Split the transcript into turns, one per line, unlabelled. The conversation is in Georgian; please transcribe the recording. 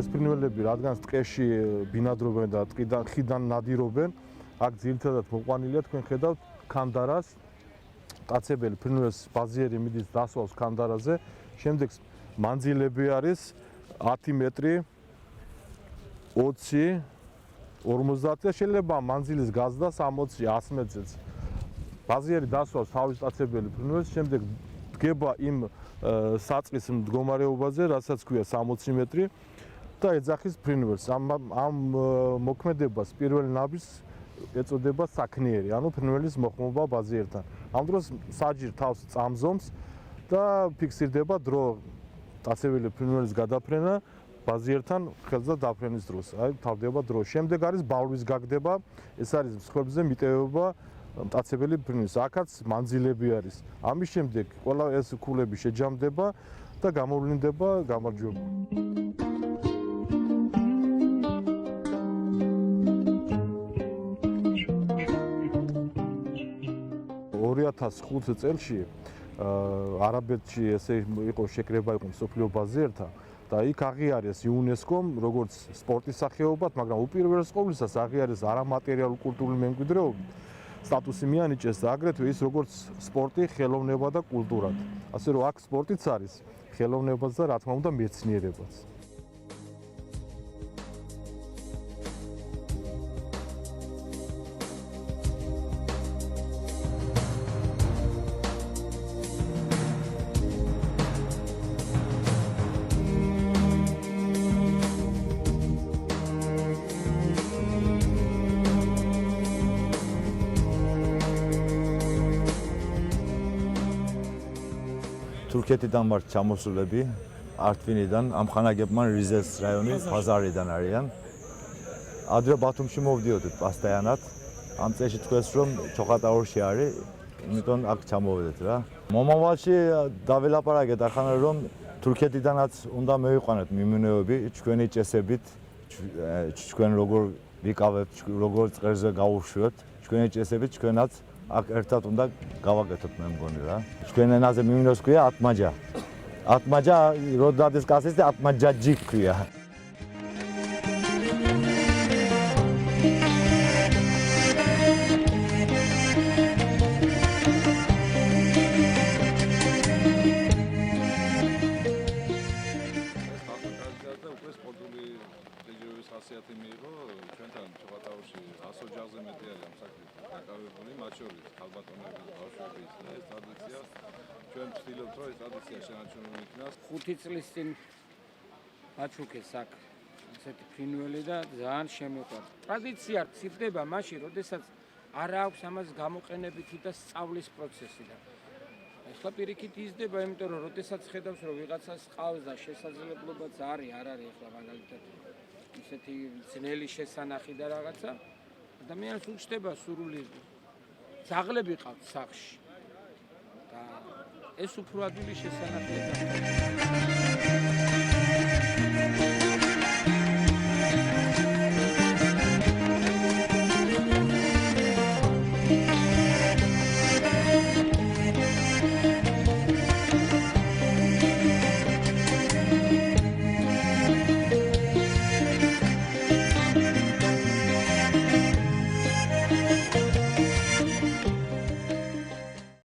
ეს ფრინველები რადგან ტყეში ბინადრობენ და ხიდან ნადირობენ, აქ ძირითადად მოყვანილია თქვენ ხედავთ ქანდარას. კაცებელი ფრინველის ბაზიერი მიდის დასვავს ქანდარაზე, შემდეგ მანძილები არის 10 მეტრი, 20, 50 და შეიძლება მანძილის გაზრდა 60, 100 მეტრზეც. ბაზიერი დასვავს თავის კაცებელი ფრინველს, შემდეგ დგება იმ საწყის მდგომარეობაზე, რასაც ქვია 60 მეტრი და ეძახის ფრინველს. ამ მოქმედებას პირველ ნაბიჯს ეწოდება საქნიერი, ანუ ფრინველის მოხმობა ბაზიერთან. ამ დროს საჯირ თავს წამზომს და ფიქსირდება დრო კაცებელი ფრინველის გადაფრენა ბაზიერთან ხელზე დაფრენის დროს. აი თავდება დრო. შემდეგ არის ბალვის გაგდება, ეს არის მსხვერპლზე მიტევება კაცებელი ფრინველის. აქაც მანძილები არის. ამის შემდეგ ყველა ეს ქულები შეჯამდება და გამოვლინდება გამარჯვება. 2005 წელში არაბეთში ესე იყო შეკრება იყო მსოფლიო ბაზიერთან და იქ აღიარეს იუნესკომ როგორც სპორტის სახეობად, მაგრამ უპირველეს ყოვლისას აღიარეს არამატერიალური კულტურული მემკვიდრეობით სტატუსი მიანიჭეს და აგრეთვე ის როგორც სპორტი, ხელოვნება და კულტურად. ასე რომ აქ სპორტიც არის, ხელოვნებაც და რა თქმა უნდა მეცნიერებაც.
თურქეთიდან ვართ ჩამოსულები, არტვინიდან, ამხანაგებმა რიზეს რაიონის ბაზარიდან არიან. ადრე ბათუმში მოვდიოდით პასტაიანად. ამ წელში თქვენს რომ ჩოხატაურში არის, იმიტომ აქ ჩამოვედეთ რა. მომავალში დაველაპარაკეთ ახლა რომ თურქეთიდანაც უნდა მივიყვანეთ მიმინოები, ჩვენი წესებით, ჩვენ როგორ ვიკავებთ, როგორ წღერზე გავუშვებთ, ჩვენი წესებით ჩვენაც აქ ერთად უნდა გავაკეთოთ მე მგონი რა. ჩვენ ენაზე მიმინოს ქვია ატმაჯა. ატმაჯა როდადეს კაცის და ატმაჯაჯი ქვია.
ხასიათი მიიღო ჩვენთან ჩოხატაურში 100 ოჯახზე მეტი არის ამ საქმით დაკავებული, მათ შორის ქალბატონები, ბავშვები და ეს ტრადიცია ჩვენ ვცდილობთ რომ ეს ტრადიცია შენარჩუნებული იქნას.
5 წლის წინ აჩუქეს აქ ესეთი ფრინველი და ძალიან შემიყვარდა. ტრადიცია ცირდება მაშინ, როდესაც არ აქვს ამას გამოყენებითი და სწავლის პროცესი და ახლა პირიქით იზრდება, იმიტომ რომ როდესაც ხედავს რომ ვიღაცას ყავს და შესაძლებლობაც არის, არ არის ახლა მაგალითად ისეთი ძნელი შესანახი და რაღაცა ადამიანს უჩნდება სურვილი ძაღლები ყავთ სახლში და ეს უფრო ადვილი შესანახია.